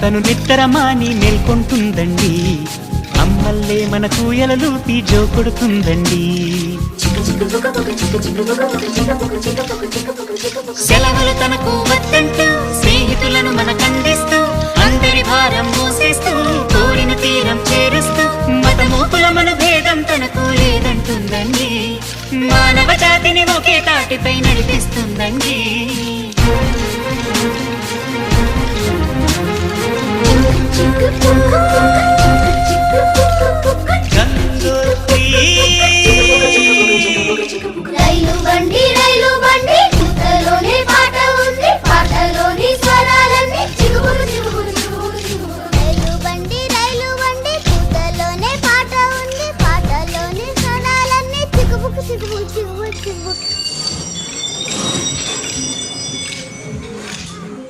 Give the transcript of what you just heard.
తను నిద్రమాని మేల్కొంటుందండి. అమ్మల్లే మన కూయలలూపి జో కొడుతుందండి. సెలవులు తనకు వద్దంటూ స్నేహితులను మన కందిస్తూ అందరి భారం మోసేస్తూ కోరిన తీరం చేరుస్తూ మతమూపుల మన భేదం తనకు లేదంటుందండి. మానవ జాతిని ఒకే తాటిపై నడిపిస్తుందండి. రైలు బండి రైలు బండి పుట్టలోనే పాట ఉంది, పాటలోని స్వరాలన్నీ చిగురు చిగురు చిగురు. రైలు బండి పుట్టలోనే పాట ఉంది, పాటలోని స్వరాలన్నీ చిగుబుకు చిగుబుకు చిగుబుకు చిగుబుకు.